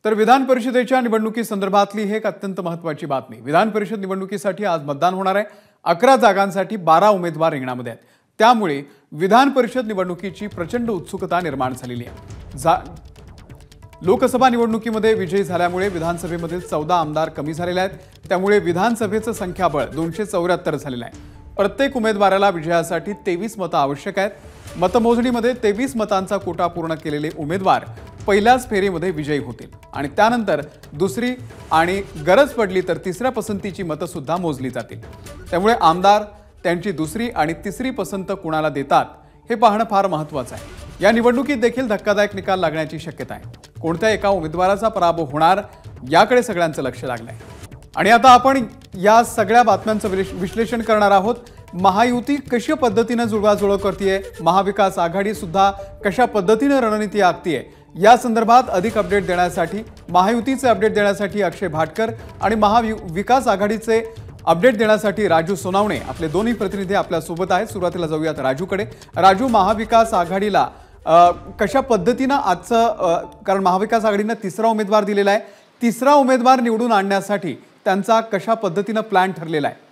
तर विधान परिषदेच्या निवडणुकीसंदर्भातली ही एक अत्यंत महत्त्वाची बातमी। विधान परिषद निवडणुकीसाठी आज मतदान होणार आहे। 11 जागांसाठी 12 उमेदवार रिंगणामध्ये आहेत। त्यामुळे विधान परिषद निवडणुकीची प्रचंड उत्सुकता निर्माण झालेली आहे। लोकसभा निवडणुकीमध्ये विजयी झाल्यामुळे विधानसभेमधील 14 आमदार कमी झालेले आहेत। त्यामुळे विधानसभेचं संख्याबळ 274 झालेलं आहे। प्रत्येक उमेदवाराला विजयासाठी 23 मतं आवश्यक आहेत। मतमोजणीमध्ये 23 मतांचा कोटा पूर्ण केलेले उमेदवार पहिल्याच फेरीमध्ये विजयी होतील आणि त्यानंतर दुसरी आणि गरज पडली तर तिसऱ्या पसंतीची मतं सुद्धा मोजली जातील। त्यामुळे आमदार त्यांची दुसरी आणि तिसरी पसंत कुणाला देतात हे पाहणं फार महत्त्वाचं आहे। या निवडणुकीत देखील धक्कादायक निकाल लागण्याची शक्यता आहे। कोणत्या एका उमेदवाराचा पराभव होणार याकडे सगळ्यांचं लक्ष लागलंय आणि आता आपण या सगळ्या बातम्यांचं विश्लेषण करणार आहोत। महायुती कशा पद्धतीने जुळवाजुळव करतेय, महाविकास आघाडी सुद्धा कशा पद्धतीने रणनीती आखतीये, या संदर्भात अधिक अपडेट देण्यासाठी महायुतीचे अपडेट देण्यासाठी अक्षय भाटकर आणि महाविकास आघाडीचे अपडेट देण्यासाठी राजू सोनावणे आपले दोन्ही प्रतिनिधी आपल्या सोबत आहेत। सुरुवातीला जाऊयात राजूकडे। राजू, महाविकास आघाडीला कशा पद्धतीने आजचं कारण महाविकास आघाडीने तिसरा उमेदवार दिलेला आहे, तिसरा उमेदवार निवडून आणण्यासाठी त्यांचा कशा पद्धतीने प्लॅन ठरलेला आहे?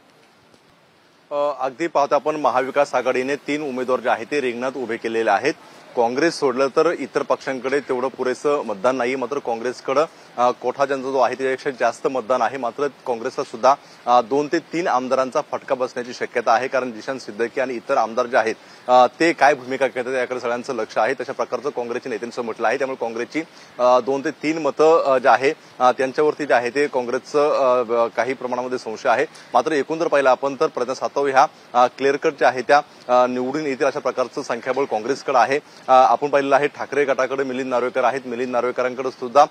अगदी पाहता आपण महाविकास आघाडीने 3 उमेदवार जे आहेत ते रिंगणात उभे केलेले आहेत। काँग्रेस सोडलं तर इतर पक्षांकडे तेवढं पुरेसं मतदान नाही, मात्र काँग्रेसकडे कोठा ज्यांचा जो आहे त्यापेक्षा जास्त मतदान आहे। मात्र काँग्रेसला सुद्धा 2 ते 3 आमदारांचा फटका बसण्याची शक्यता आहे, कारण जिशान सिद्दीकी आणि इतर आमदार जे आहेत ते काय भूमिका घेतात याकडे सगळ्यांचं लक्ष आहे। तशा प्रकारचं काँग्रेसच्या नेत्यांचं म्हटलं आहे। त्यामुळे काँग्रेसची 2 ते 3 मतं जे आहे त्यांच्यावरती जे आहे ते काँग्रेसचं काही प्रमाणामध्ये संशय आहे। मात्र एकूण जर पाहिलं आपण तर प्रज्ञा सातव ह्या क्लिअर कट ज्या आहे त्या निवडून येतील अशा प्रकारचं संख्याबळ काँग्रेसकडे आहे। आपण पाहिलेलं आहे ठाकरे गटाकडे मिलिंद नार्वेकर आहेत। मिलिंद नार्वेकरांकडे सुद्धा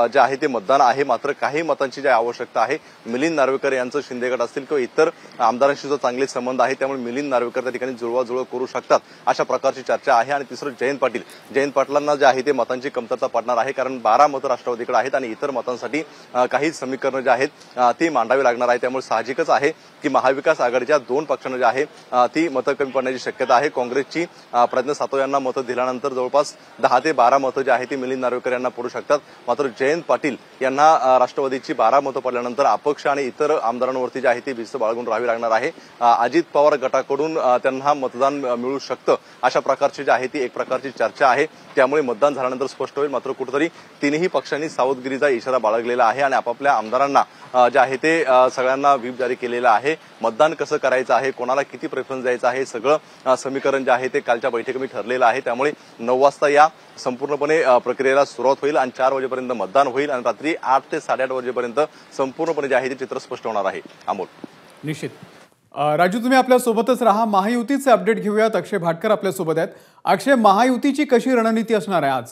जे आहे ते मतदान आहे, मात्र काही मतांची जी आवश्यकता आहे मिलिंद नार्वेकर यांचं शिंदे गट असतील किंवा इतर आमदारांशी जो चांगले संबंध आहे त्यामुळे मिलिंद नार्वेकर त्या ठिकाणी जुळवाजुळव करू शकतात अशा प्रकारची चर्चा आहे। आणि तिसरं जयंत पाटलांना जे आहे ते मतांची कमतरता पडणार आहे, कारण 12 मतं राष्ट्रवादीकडे आहेत आणि इतर मतांसाठी काही समीकरणं जे आहेत ती मांडावी लागणार आहे। त्यामुळे साहजिकच आहे की महाविकास आघाडीच्या 2 पक्षांना जे आहे ती मतं कमी पडण्याची शक्यता आहे। काँग्रेसची प्रज्ञा सातव यांना मतं दिल्यानंतर जवळपास 10 ते 12 मतं जे आहे ती मिलिंद नार्वेकर यांना पडू शकतात। मात्र जयंत पाटील यांना राष्ट्रवादीची 12 मतं पडल्यानंतर अपक्ष आणि इतर आमदारांवरती जे आहे ती भिस्त बाळगून राहावी लागणार आहे। अजित पवार गटाकडून त्यांना मतदान मिळू शकतं अशा प्रकारची जी आहे ती एक प्रकारची चर्चा आहे। त्यामुळे मतदान झाल्यानंतर स्पष्ट होईल। मात्र कुठेतरी तिन्ही पक्षांनी सावधगिरीचा इशारा बाळगलेला आहे आणि आपापल्या आमदारांना जे आहे ते सगळ्यांना व्हीप जारी केलेला आहे। मतदान कसं करायचं आहे, कोणाला किती प्रेफरन्स द्यायचा आहे, सगळं समीकरण जे आहे ते कालच्या बैठकीमध्ये ठरलेलं आहे। त्यामुळे 9 वाजता या संपूर्णपणे प्रक्रियेला सुरुवात होईल आणि 4 वाजेपर्यंत मतदान होईल आणि रात्री 8 ते 8:30 वाजेपर्यंत संपूर्णपणे जे आहे ते चित्र स्पष्ट होणार आहे। अमोल, निश्चित। राजू, तुम्ही आपल्या सोबतच राहा। महायुतीचे अपडेट घेऊयात। अक्षय भाटकर आपल्या सोबत आहेत। अक्षय, महायुतीची कशी रणनीती असणार आहे आज?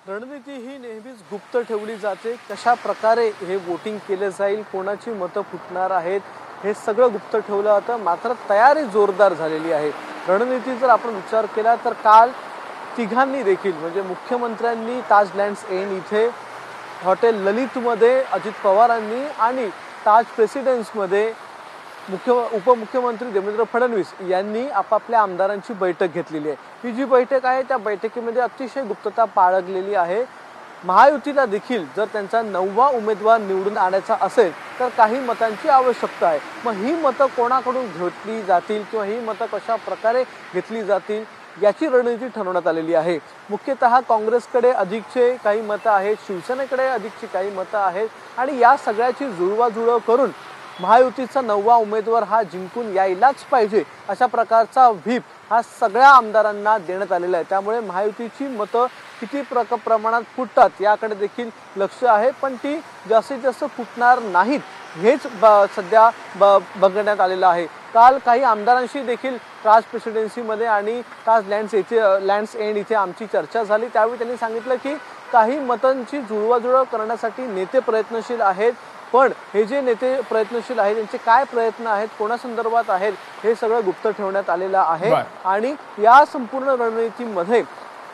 रणनीती ही नेहमीच गुप्त ठेवली जाते। कशा प्रकारे हे वोटिंग केले जाईल, कोणाची मतं फुटणार आहेत हे सगळं गुप्त ठेवलं जातं। मात्र तयारी जोरदार झालेली आहे। रणनीती जर आपण विचार केला तर काल तिघांनी देखील म्हणजे मुख्यमंत्र्यांनी ताज लँड्स एंड इथे, हॉटेल ललितमध्ये अजित पवारांनी आणि ताज प्रेसिडेन्समध्ये उपमुख्यमंत्री देवेंद्र फडणवीस यांनी आपापल्या आमदारांची बैठक घेतलेली आहे। ही जी बैठक आहे त्या बैठकीमध्ये अतिशय गुप्तता बाळगलेली आहे। महायुतीला देखील जर त्यांचा 9वा उमेदवार निवडून आणायचा असेल तर काही मतांची आवश्यकता आहे। मग ही मतं कोणाकडून घेतली जातील किंवा ही मतं कशा प्रकारे घेतली जातील याची रणनीती ठरवण्यात आलेली आहे। मुख्यतः काँग्रेसकडे अधिकचे काही मतं आहेत, शिवसेनेकडे अधिकची काही मतं आहेत आणि या सगळ्याची जुळवाजुळव करून महायुतीचा 9वा उमेदवार हा जिंकून यायलाच पाहिजे अशा प्रकारचा व्हीप हा सगळ्या आमदारांना देण्यात आलेला आहे। त्यामुळे महायुतीची मतं किती प्रमाणात फुटतात याकडे देखील लक्ष आहे, पण ती जास्तीत जास्त फुटणार नाहीत हेच सध्या बघण्यात आलेलं आहे। काल काही आमदारांशी देखील ताज प्रेसिडेन्सीमध्ये आणि ताज लँड्स एंड इथे आमची चर्चा झाली। त्यावेळी त्यांनी सांगितलं की काही मतांची जुळवाजुळव करण्यासाठी नेते प्रयत्नशील आहेत, पण हे जे नेते प्रयत्नशील आहेत त्यांचे काय प्रयत्न आहेत, कोणासंदर्भात आहेत हे सगळं गुप्त ठेवण्यात आलेलं आहे। आणि या संपूर्ण रणनीतीमध्ये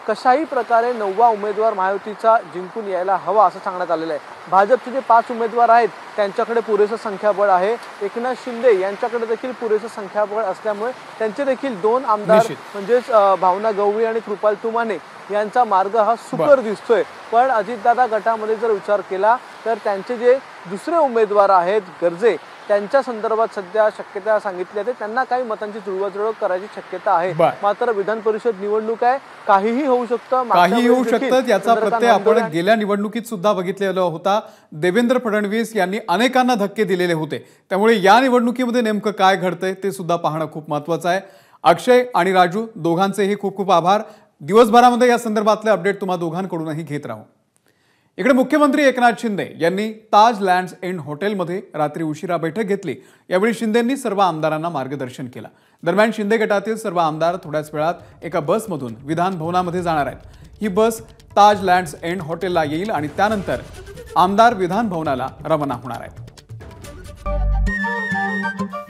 कशाही प्रकारे 9वा उमेदवार महायुतीचा जिंकून यायला हवा असं सांगण्यात आलेलं आहे. भाजपचे जे 5 उमेदवार आहेत त्यांच्याकडे पुरेसं संख्याबळ आहे. एकनाथ शिंदे यांच्याकडे देखील पुरेसं संख्याबळ असल्यामुळे त्यांचे देखील 2 आमदार निश्चित. म्हणजेच भावना गवळी आणि कृपाल तुमाने यांचा मार्ग हा सुकर दिसतोय. पण अजितदादा गटामध्ये जर विचार केला तर त्यांचे जे दुसरे उमेदवार आहेत गर्जे, त्यांच्या संदर्भात सध्या शक्यता सांगितली आहे. त्यांना काही मतांची जुळवाजुळव करायची शक्यता आहे. मात्र विधान परिषद निवडणूक आहे, काहीही होऊ शकतं. काही होऊ शकतं याचा प्रत्यय आपण गेल्या निवडणुकीत सुद्धा बघितलेला होता. देवेंद्र फडणवीस यांनी अनेकांना धक्के दिलेले होते. त्यामुळे या निवडणुकीमध्ये नेमकं काय घडतंय ते सुद्धा पाहणं खूप महत्त्वाचं आहे. अक्षय आणि राजू दोघांचेही खूप खूप आभार. दिवसभरामध्ये या संदर्भातले अपडेट तुम्हा दोघांकडूनही घेत राहू. इकडे मुख्यमंत्री एकनाथ शिंदे यांनी ताज लँड्स एंड हॉटेलमध्ये रात्री उशिरा बैठक घेतली. यावेळी शिंदेंनी सर्व आमदारांना मार्गदर्शन केलं. दरम्यान शिंदे गटातील सर्व आमदार थोड्याच वेळात एका बसमधून विधान भवनामध्ये जाणार आहेत. ही बस ताज लँड्स एंड हॉटेलला येईल आणि त्यानंतर आमदार विधान भवनाला रवाना होणार आहेत.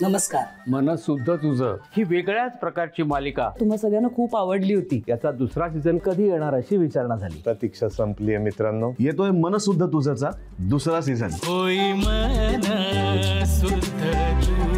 नमस्कार. मनसुद्धा तुझं ही वेगळ्याच प्रकारची मालिका तुम्हा सगळ्यांना खूप आवडली होती. याचा दुसरा सीझन कधी येणार अशी विचारणा झाली. प्रतीक्षा संपली आहे मित्रांनो. येतोय मनसुद्धा तुझाचा दुसरा सीझन. होय मनसुद्धा तुझं.